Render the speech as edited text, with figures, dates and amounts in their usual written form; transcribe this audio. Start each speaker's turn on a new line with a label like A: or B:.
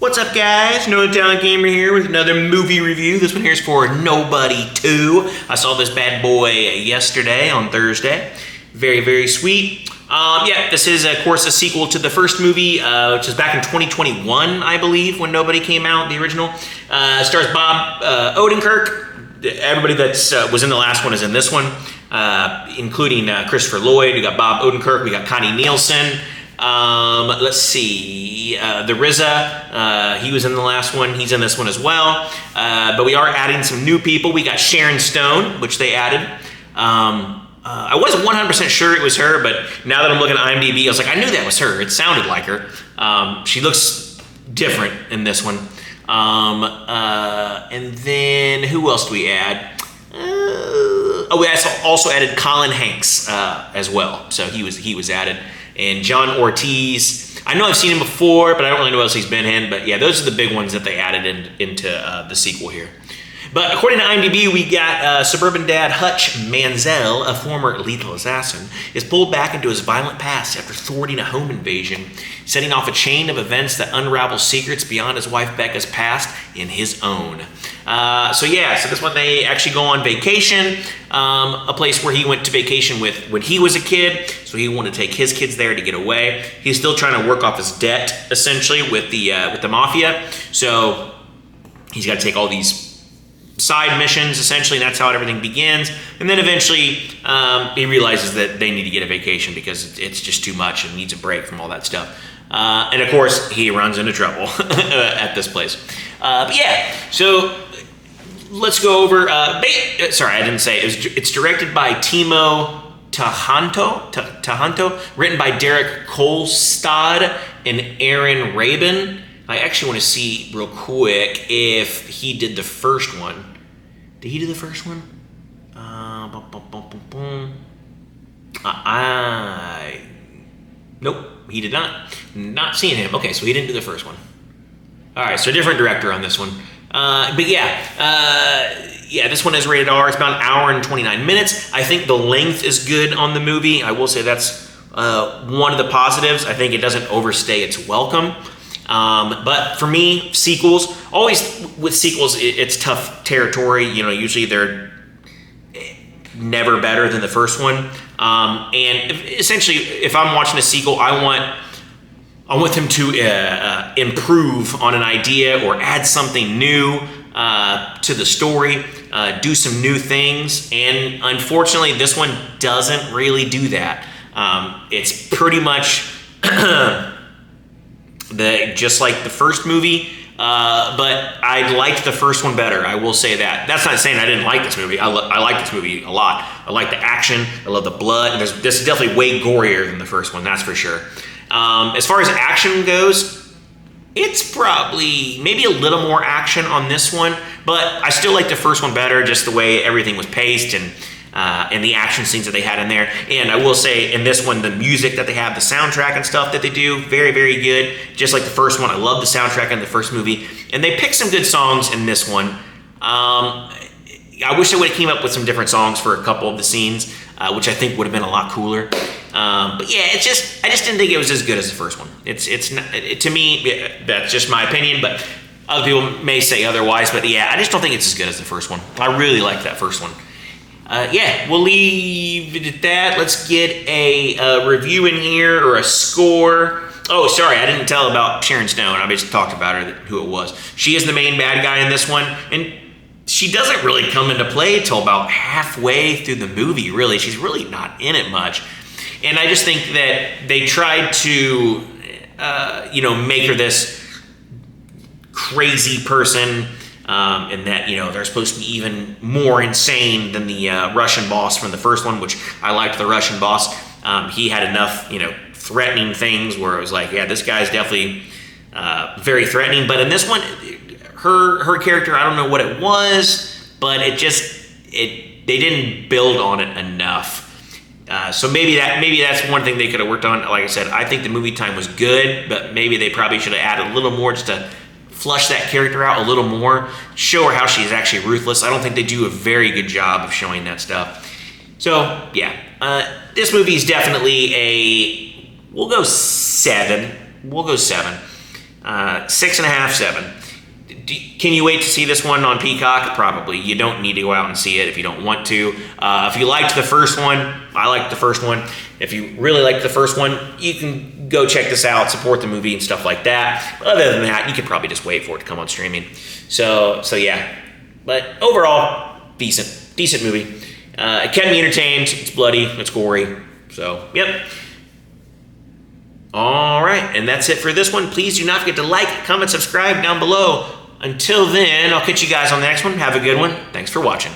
A: What's up, guys? No Talent Gamer here with another movie review. This one here is for Nobody 2. I saw this bad boy yesterday on Thursday. Very, very sweet. This is, of course, a sequel to the first movie, which is back in 2021, I believe, when Nobody came out, the original. Stars Bob Odenkirk. Everybody that was in the last one is in this one, including Christopher Lloyd. We got Bob Odenkirk. We got Connie Nielsen. Let's see, the RZA, he was in the last one, he's in this one as well, but we are adding some new people. We got Sharon Stone, which they added. I wasn't 100% sure it was her, but now that I'm looking at IMDb, I was like, I knew that was her. It sounded like her. She looks different in this one. And then who else do we add? We also added Colin Hanks as well, so he was added. And John Ortiz, I know I've seen him before, but I don't really know what else he's been in. But yeah, those are the big ones that they added into the sequel here. But according to IMDb, we got suburban dad Hutch Mansell, a former lethal assassin, is pulled back into his violent past after thwarting a home invasion, setting off a chain of events that unravel secrets beyond his wife Becca's past in his own. So this one they actually go on vacation, a place where he went to vacation with when he was a kid, so he wanted to take his kids there to get away. He's still trying to work off his debt, essentially, with the mafia, so he's got to take all these side missions, essentially, and that's how everything begins. And then eventually, he realizes that they need to get a vacation because it's just too much and needs a break from all that stuff. And of course, he runs into trouble at this place. So let's go over. Sorry, I didn't say it. It's directed by Timo Tahanto, written by Derek Kolstad and Aaron Rabin. I actually want to see real quick if he did the first one. Did he do the first one? Nope, he did not. Not seeing him. Okay, so he didn't do the first one. All right, so different director on this one. This one is rated R. It's about an hour and 29 minutes. I think the length is good on the movie. I will say that's one of the positives. I think it doesn't overstay its welcome. But for me, sequels, always with sequels, it's tough territory. You know, usually they're never better than the first one. And essentially, if I'm watching a sequel, I want them to improve on an idea or add something new to the story, do some new things. And unfortunately, this one doesn't really do that. It's pretty much just like the first movie, but I liked the first one better. I will say that. That's not saying I didn't like this movie. I like this movie a lot. I like the action. I love the blood. And this is definitely way gorier than the first one, that's for sure. As far as action goes, it's probably maybe a little more action on this one, but I still like the first one better, just the way everything was paced and the action scenes that they had in there. And I will say, in this one, the music that they have, the soundtrack and stuff that they do, very, very good. Just like the first one, I love the soundtrack in the first movie. And they picked some good songs in this one. I wish they would have came up with some different songs for a couple of the scenes, which I think would have been a lot cooler. But yeah, I just didn't think it was as good as the first one. It's not, to me, that's just my opinion, but other people may say otherwise. But yeah, I just don't think it's as good as the first one. I really liked that first one. We'll leave it at that. Let's get a review in here, or a score. Oh, sorry, I didn't tell about Sharon Stone. I just talked about her, who it was. She is the main bad guy in this one, and she doesn't really come into play till about halfway through the movie, really. She's really not in it much. And I just think that they tried to, make her this crazy person, and that, they're supposed to be even more insane than the Russian boss from the first one, which I liked the Russian boss. He had enough, threatening things where it was like, yeah, this guy's definitely very threatening. But in this one, her character, I don't know what it was, but they didn't build on it enough. So maybe that's one thing they could have worked on. Like I said, I think the movie time was good, but maybe they probably should have added a little more just to flush that character out a little more, show her how she's actually ruthless. I don't think they do a very good job of showing that stuff. So yeah, this movie is definitely we'll go 7. 6.5, 7. Can you wait to see this one on Peacock? Probably. You don't need to go out and see it if you don't want to. If you liked the first one, I liked the first one. If you really liked the first one, you can go check this out, support the movie and stuff like that. But other than that, you could probably just wait for it to come on streaming. So yeah. But overall, decent movie. It kept me entertained. It's bloody. It's gory. So, yep. All right, and that's it for this one. Please do not forget to like, comment, subscribe down below. Until then, I'll catch you guys on the next one. Have a good one. Thanks for watching.